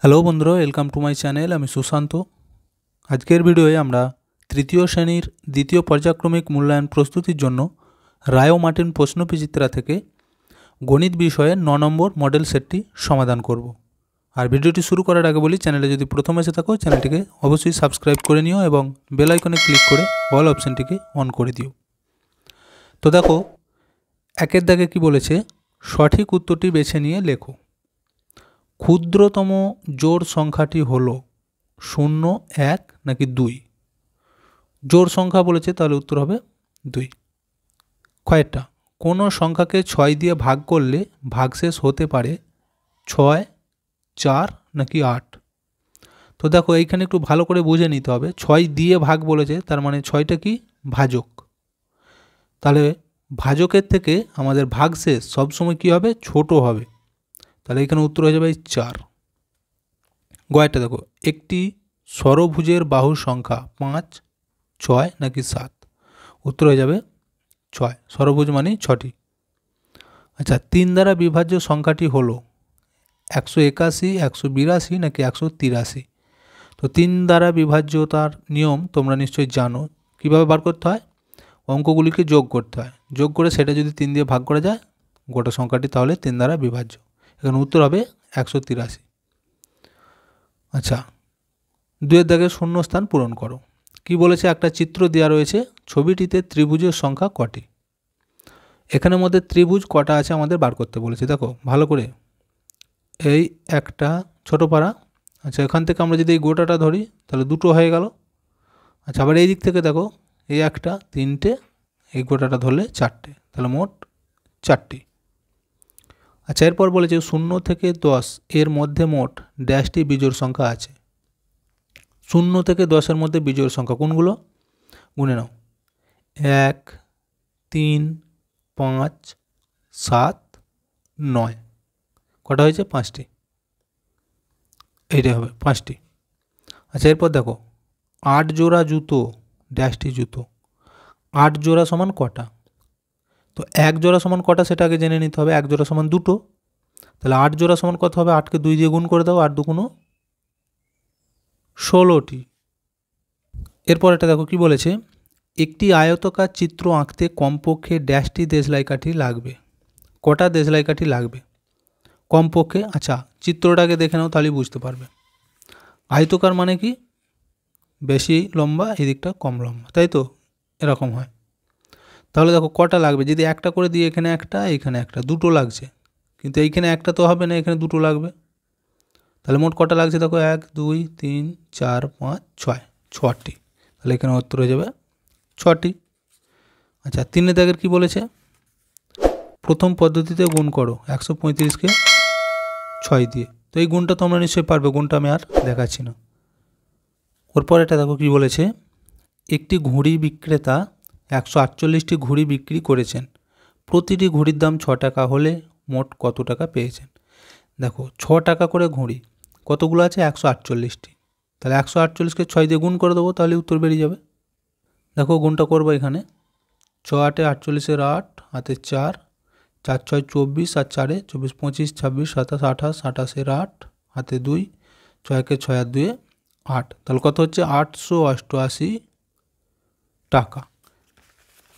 Hello বন্ধুরা, welcome to my channel. আমি সুশান্ত। আজকের ভিডিওয়ে আমরা তৃতীয় শ্রেণীর দ্বিতীয় পর্যায়ক্রমিক মূল্যায়ন প্রস্তুতির জন্য রায় ও মার্টিন প্রশ্নবিচিত্রা থেকে গণিত বিষয়ে 9 নম্বর মডেল সেটটি সমাধান করব। আর ভিডিওটি শুরু করার আগে বলি, চ্যানেলে যদি প্রথম এসে থাকো চ্যানেলটিকে অবশ্যই সাবস্ক্রাইব করে নিও এবং বেল আইকনে ক্লিক করে অল অপশানটিকে অন করে দিও। তো দেখো, একের দাগে কি বলেছে, সঠিক উত্তরটি বেছে নিয়ে লেখো। ক্ষুদ্রতম জোড় সংখ্যাটি হলো 0, 1 নাকি 2। জোড় সংখ্যা বলেছে, তাহলে উত্তর হবে 2। কয়েকটা কোনো সংখ্যাকে 6 দিয়ে ভাগ করলে ভাগশেষ হতে পারে 6, 4 নাকি 8। তো দেখো, এইখানে একটু ভালো করে বুঝে নিতে হবে। 6 দিয়ে ভাগ বলেছে, তার মানে 6টা কি ভাজক। তাহলে ভাজকের থেকে আমাদের ভাগশেষ সবসময় কি হবে, ছোট হবে। তাহলে এখানে উত্তর হয়ে যাবে 4। গয়টা দেখো, একটি ষড়ভুজের বাহুর সংখ্যা 5, 6 নাকি 7। উত্তর হয়ে যাবে 6। ষড়ভুজ মানে 6টি। আচ্ছা, 3 দ্বারা বিভাজ্য সংখ্যাটি হলো 181, 182 নাকি 183। তো 3 দ্বারা বিভাজ্যতার নিয়ম তোমরা নিশ্চয়ই জানো। কিভাবে বার করতে হয়, অঙ্কগুলিকে যোগ করতে হয়, যোগ করে সেটা যদি 3 দিয়ে ভাগ করা যায় গোটা সংখ্যাটি, তাহলে 3 দ্বারা বিভাজ্য। এখানে উত্তর হবে 183। আচ্ছা, 2-এর দাগে শূন্যস্থান পূরণ করো। কি বলেছে, একটা চিত্র দেওয়া রয়েছে, ছবিটিতে ত্রিভুজের সংখ্যা কটি। এখানের মধ্যে ত্রিভুজ কটা আছে আমাদের বার করতে বলেছে। দেখো ভালো করে, এই একটা ছোট পাড়া। আচ্ছা, এখান থেকে আমরা যদি এই গোটাটা ধরি তাহলে 2টো হয়ে গেল। আচ্ছা, আবার এই দিক থেকে দেখো, এই একটা, 3টে, এই গোটাটা ধরলে 4টে, তাহলে মোট 4টি। আচ্ছা, এরপর বলেছে 0 থেকে 10 এর মধ্যে মোট ড্যাশটি বিজোড় সংখ্যা আছে। 0 থেকে 10-এর মধ্যে বিজোড় সংখ্যা কোনগুলো গুনে নাও। 1, 3, 5, 7, 9। কটা হয়েছে, 5টি। এইটাই হবে 5টি। আচ্ছা, এরপর দেখো 8 জোড়া জুতো ড্যাশটি জুতো। 8 জোড়া সমান কটা। তো 1 জোড়া সমান কটা সেটা আগে জেনে নিতে হবে। 1 জোড়া সমান 2টো। তাহলে 8 জোড়া সমান কত হবে, 8কে 2 দিয়ে গুণ করে দাও, 8 2 16টি। এরপর এটা দেখো কি বলেছে, একটি আয়তকার চিত্র আঁকতে কমপক্ষে ড্যাশটি দেশলাই কাঠি লাগবে। কটা দেশলাই কাঠি লাগবে কমপক্ষে। আচ্ছা, চিত্রটাকে দেখে নাও, তাহলেই বুঝতে পারবে। আয়তকার মানে কি, বেশি লম্বা, এদিকটা কম লম্বা, তাই তো, এরকম হয়। তাহলে দেখো কটা লাগবে, যদি একটা করে দিয়ে এখানে একটা, এখানে একটা, 2টো লাগছে। কিন্তু এইখানে একটা তো হবে না, এখানে 2টো লাগবে। তাহলে মোট কটা লাগছে দেখো, 1, 2, 3, 4, 5, 6, 6টি। তাহলে এখানে উত্তর হয়ে যাবে 6টি। আচ্ছা, 3-এর দাগের কি বলেছে, প্রথম পদ্ধতিতে গুণ করো 135কে 6 দিয়ে। তো এই গুণটা তোমরা নিশ্চয়ই পারবে, গুণটা আমি আর দেখাচ্ছি না। ওরপর এটা দেখো কি বলেছে, একটি ঘুড়ি বিক্রেতা 148টি ঘুড়ি বিক্রি করেছেন। প্রতিটি ঘুড়ির দাম 6 টাকা হলে মোট কত টাকা পেয়েছেন। দেখো 6 টাকা করে ঘুড়ি, কতগুলো আছে, 148টি। তাহলে 148কে 6 দিয়ে গুণ করে দেবো, তাহলে উত্তর বেরিয়ে যাবে। দেখো গুণটা করবো এখানে, 6 8 48-এর 8, হাতে 4, 4 6 24, আর 4 24, 25, 26, 27, 28, 28-এর 8, হাতে 2, 6 6 আর 2 8। তাহলে কত হচ্ছে, 888 টাকা।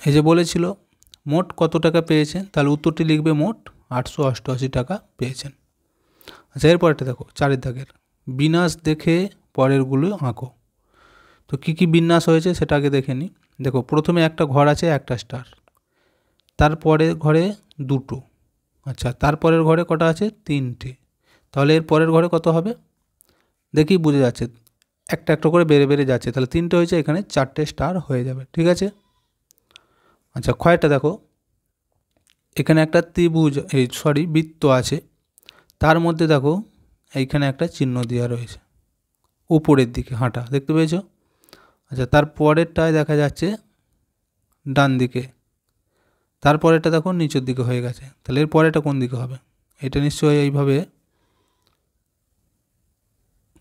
এই যে বলেছিল মোট কত টাকা পেয়েছেন, তাহলে উত্তরটি লিখবে মোট 888 টাকা পেয়েছেন। আচ্ছা, এরপরটা দেখো 4-এর দাগের, বিন্যাস দেখে পরেরগুলো আঁকো। তো কি কি বিন্যাস হয়েছে সেটা আগে দেখে নিই। দেখো প্রথমে একটা ঘর আছে, একটা স্টার, তারপরে ঘরে 2টো। আচ্ছা, তারপরের ঘরে কটা আছে, 3টে। তাহলে এর পরের ঘরে কত হবে, দেখি বুঝে যাচ্ছে, একটা একটা করে বেড়ে বেড়ে যাচ্ছে। তাহলে 3টে হয়েছে, এখানে 4টে স্টার হয়ে যাবে, ঠিক আছে। আচ্ছা, ক্ষয়টা দেখো, এখানে একটা ত্রিভুজ, বৃত্ত আছে, তার মধ্যে দেখো এইখানে একটা চিহ্ন দেওয়া রয়েছে, উপরের দিকে হাঁটা, দেখতে পেয়েছো। আচ্ছা, তার পরেরটায় দেখা যাচ্ছে ডান দিকে, তারপরেরটা দেখো নিচের দিকে হয়ে গেছে। তাহলে এর পরেরটা কোন দিকে হবে, এটা নিশ্চয়ই এইভাবে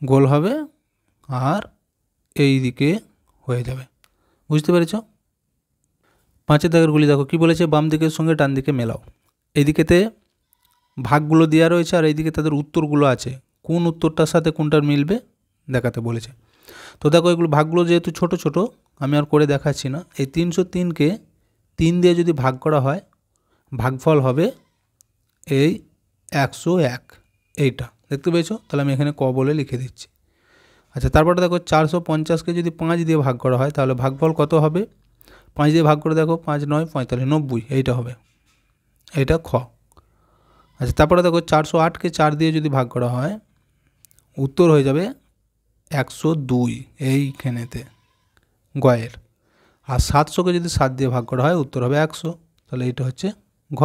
গোল হবে আর এই দিকে হয়ে যাবে, বুঝতে পেরেছ। 5-এর দাগেরগুলি দেখো কি বলেছে, বাম দিকের সঙ্গে ডান দিকে মেলাও। এই দিকেতে ভাগগুলো দেওয়া রয়েছে আর এইদিকে তাদের উত্তরগুলো আছে, কোন উত্তরটার সাথে কোনটার মিলবে দেখাতে বলেছে। তো দেখো এগুলো ভাগগুলো যেহেতু ছোট ছোট আমি আর করে দেখাচ্ছি না। এই 303কে 3 দিয়ে যদি ভাগ করা হয় ভাগফল হবে এই 101, এইটা দেখতে পেয়েছো। তাহলে আমি এখানে ক বলে লিখে দিচ্ছি। আচ্ছা, তারপরে দেখো 450কে যদি 5 দিয়ে ভাগ করা হয় তাহলে ভাগফল কত হবে? 5 দিয়ে ভাগ করে দেখো, 5 9 45, 90, এইটা হবে, এইটা খ। আচ্ছা, তারপরে দেখো 408কে 4 দিয়ে যদি ভাগ করা হয় উত্তর হয়ে যাবে 102 এইখানেতে গয়ের। আর 700কে যদি 7 দিয়ে ভাগ করা হয় উত্তর হবে 100, তাহলে এইটা হচ্ছে ঘ।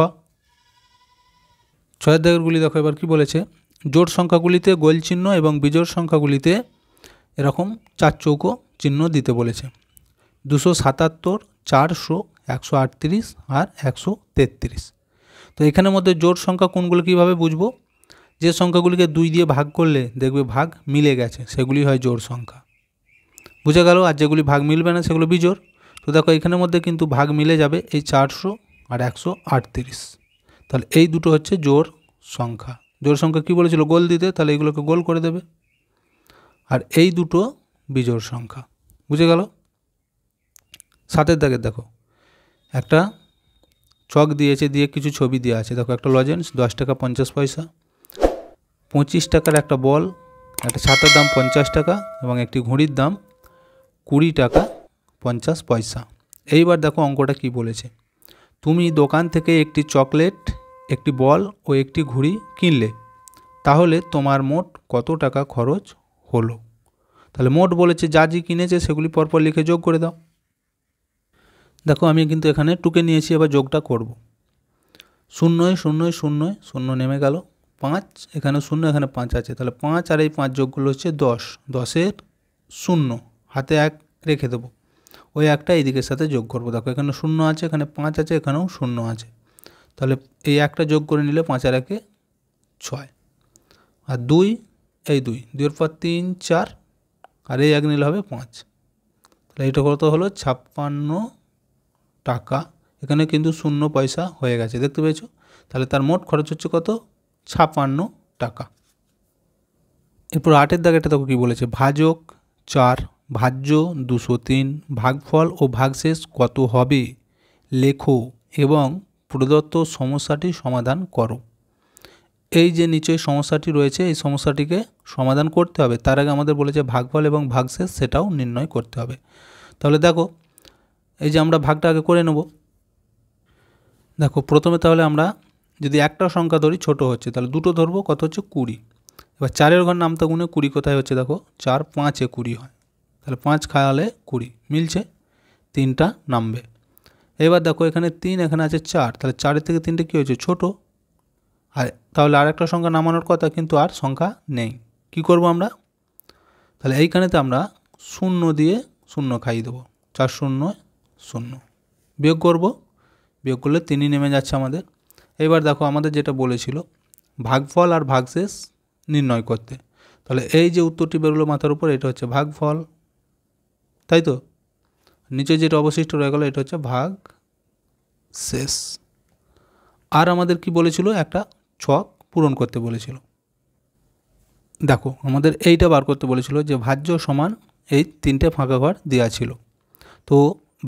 6 দাগেরগুলি দেখো এবার কি বলেছে, জোড় সংখ্যাগুলিতে গোল চিহ্ন এবং বিজোড় সংখ্যাগুলিতে এরকম 4 চৌকো চিহ্ন দিতে বলেছে। 277, 400, 138 আর 133। তো এখানের মধ্যে জোড় সংখ্যা কোনগুলো কীভাবে বুঝবো? যে সংখ্যাগুলিকে 2 দিয়ে ভাগ করলে দেখবে ভাগ মিলে গেছে সেগুলি হয় জোড় সংখ্যা, বুঝে গেল। আর যেগুলি ভাগ মিলবে না সেগুলো বিজোড়। তো দেখো এখানের মধ্যে কিন্তু ভাগ মিলে যাবে এই 400 আর 138, তাহলে এই দুটো হচ্ছে জোড় সংখ্যা। জোড় সংখ্যা কী বলেছিল? গোল দিতে, তাহলে এইগুলোকে গোল করে দেবে। আর এই দুটো বিজোড় সংখ্যা, বুঝে গেল। 7 দাগের দেখো একটা চক দিয়েছে, দিয়ে কিছু ছবি দেওয়া আছে। দেখো একটা লজেন্স 10 টাকা 50 পয়সা, 25 টাকার একটা বল, একটা ছাতার দাম 50 টাকা এবং একটি ঘড়ির দাম 20 টাকা 50 পয়সা। এইবার দেখো অঙ্কটা কি বলেছে। তুমি দোকান থেকে একটি চকলেট, একটি বল ও একটি ঘড়ি কিনলে, তাহলে তোমার মোট কত টাকা খরচ হলো? তাহলে মোট বলেছে, যা যা কিনেছে সেগুলি পরপর লিখে যোগ করে দাও। দেখো আমি কিন্তু এখানে টুকে নিয়েছি, এবার যোগটা করব। 0 0 0 0 নেমে গেল, 5 এখানে 0 এখানে 5 আছে, তাহলে 5 আর এই 5 যোগগুলো হচ্ছে 10, 10-এর 0 হাতে 1 রেখে দেবো, ওই একটা এই দিকের সাথে যোগ করব। দেখো এখানে 0 আছে, এখানে 5 আছে, এখানেও 0 আছে, তাহলে এই একটা যোগ করে নিলে 5 আর 1 6, আর 2 এই 2, 2-এর পর 3 4, আর এই 1 নিলে হবে 5, তাহলে এটা কত হলো? 56 টাকা। এখানে কিন্তু 0 পয়সা হয়ে গেছে, দেখতে পেয়েছো। তাহলে তার মোট খরচ হচ্ছে কত? 56 টাকা। এরপর 8 দাগেটা দেখো কী বলেছে, ভাজক 4, ভাজ্য 203, ভাগফল ও ভাগশেষ কত হবে লেখো এবং প্রদত্ত সমস্যাটি সমাধান করো। এই যে নিচে সমস্যাটি রয়েছে এই সমস্যাটিকে সমাধান করতে হবে, তার আগে আমাদের বলেছে ভাগফল এবং ভাগশেষ সেটাও নির্ণয় করতে হবে। তাহলে দেখো এই যে আমরা ভাগটা আগে করে নেব। দেখো প্রথমে তাহলে আমরা যদি একটা সংখ্যা ধরি ছোট হচ্ছে, তাহলে দুটো ধরবো, কত হচ্ছে? 20। এবার 4-এর ঘর নামতে গুনে 20 কোথায় হচ্ছে? দেখো 4 5-এ 20 হয়, তাহলে 5 খাওয়ালে 20 মিলছে, 3টা নামবে। এবার দেখো এখানে 3, এখানে আছে 4, তাহলে 4-এর থেকে 3টে কী হয়েছে? ছোট। আর তাহলে আর একটা সংখ্যা নামানোর কথা, কিন্তু আর সংখ্যা নেই, কি করব আমরা? তাহলে এইখানেতে আমরা 0 দিয়ে 0 খাইয়ে দেবো, 4 0 0, বিয়োগ করব, বিয়োগ করলে 3ই নেমে যাচ্ছে আমাদের। এবার দেখো আমাদের যেটা বলেছিল ভাগফল আর ভাগশেষ নির্ণয় করতে, তাহলে এই যে উত্তরটি বেরোলো মাথার উপর, এটা হচ্ছে ভাগফল, তাই তো। নিচে যেটা অবশিষ্ট রয়ে গেল এটা হচ্ছে ভাগশেষ। আর আমাদের কি বলেছিল? একটা ছক পূরণ করতে বলেছিল। দেখো আমাদের এইটা বার করতে বলেছিল যে ভাজ্য সমান এই 3টে ফাঁকা ঘর দেওয়া ছিল। তো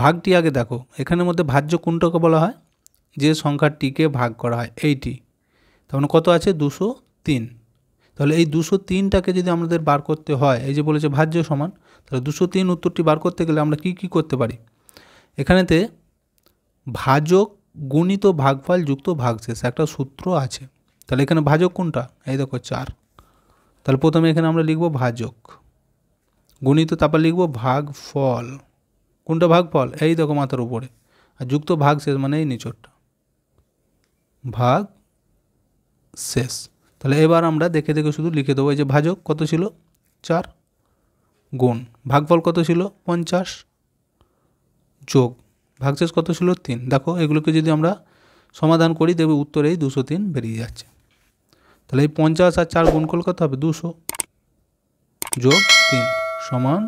ভাগটি আগে দেখো, এখানের মধ্যে ভাজ্য কোনটাকে বলা হয়? যে সংখ্যাটিকে ভাগ করা হয় এইটি, তার মানে কত আছে? 203। তাহলে এই 203টাকে যদি আমাদের বার করতে হয়, এই যে বলেছে ভাজ্য সমান, তাহলে 203 উত্তরটি বার করতে গেলে আমরা কি করতে পারি? এখানেতে ভাজক গুণিত ভাগফল যুক্ত ভাগশেষ একটা সূত্র আছে। তাহলে এখানে ভাজক কোনটা? এই দেখো 4, তাহলে প্রথমে এখানে আমরা লিখব ভাজক, গুণিত তারপর লিখব ভাগফল। কোনটা ভাগফল? এই দেখো মাথার উপরে, আর যুক্ত ভাগশেষ মানে এই নিচরটা ভাগ শেষ। তাহলে এবার আমরা দেখে দেখে শুধু লিখে দেবো, এই যে ভাজক কত ছিল? 4, গুণ ভাগফল কত ছিল? 50, যোগ ভাগশেষ কত ছিল? 3। দেখো এগুলোকে যদি আমরা সমাধান করি দেখবে উত্তরে এই 203 বেরিয়ে যাচ্ছে। তাহলে এই 50 আর 4 গুণ করলে কত হবে? 200, যোগ 3 সমান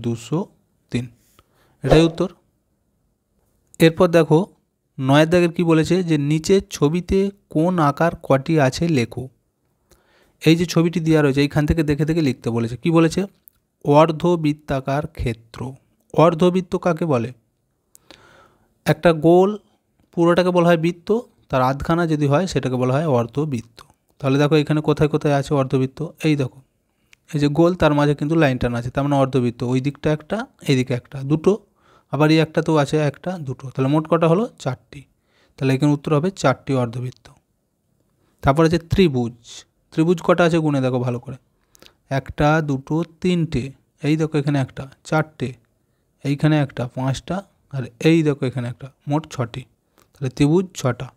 203, এটাই উত্তর। এরপর দেখো 9 দাগের কি বলেছে, যে নিচের ছবিতে কোন আকার কটি আছে লেখো। এই যে ছবিটি দেওয়া রয়েছে এইখান থেকে দেখে দেখে লিখতে বলেছে। কি বলেছে? অর্ধবৃত্তাকার ক্ষেত্র। অর্ধবৃত্ত কাকে বলে? একটা গোল পুরোটাকে বলা হয় বৃত্ত, তার আধখানা যদি হয় সেটাকে বলা হয় অর্ধবৃত্ত। তাহলে দেখো এখানে কোথায় কোথায় আছে অর্ধবৃত্ত, এই দেখো এই যে গোল তার মাঝে কিন্তু লাইন টানা আছে, তার মানে অর্ধবৃত্ত। ওই দিকটা একটা, এইদিকে একটা, দুটো, আবার এই একটা তো আছে একটা, দুটো, তাহলে মোট কটা হলো? 4টি। তাহলে এখানে উত্তর হবে 4টি অর্ধবৃত্ত। তারপর আছে ত্রিভুজ। ত্রিভুজ কটা আছে গুণে দেখো ভালো করে, একটা, দুটো, তিনটে, এই দেখো এখানে একটা, 4টে, এইখানে একটা, 5টা, আর এই দেখো এখানে একটা, মোট 6টি। তাহলে ত্রিভুজ 6টা।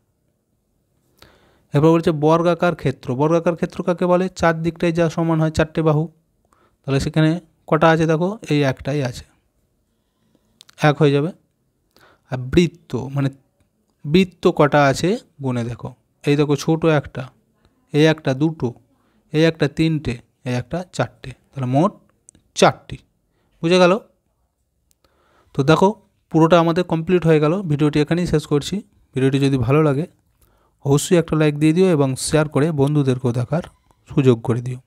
এরপর বলছে বর্গাকার ক্ষেত্র। বর্গাকার ক্ষেত্র কাকে বলে? 4 দিকটাই যা সমান হয়, 4টে বাহু। তাহলে সেখানে কটা আছে দেখো, এই একটাই আছে, 1 হয়ে যাবে। আর বৃত্ত মানে বৃত্ত কটা আছে গুণে দেখো, এই দেখো ছোট একটা, এই একটা, দুটো, এই একটা, তিনটে, এই একটা, 4টে, তাহলে মোট 4টি। বুঝে গেল? তো দেখো পুরোটা আমাদের কমপ্লিট হয়ে গেল। ভিডিওটি এখানেই শেষ করছি। ভিডিওটি যদি ভালো লাগে অবশ্যই একটা লাইক দিয়ে দিও এবং শেয়ার করে বন্ধুদেরকেও দেখার সুযোগ করে দিও।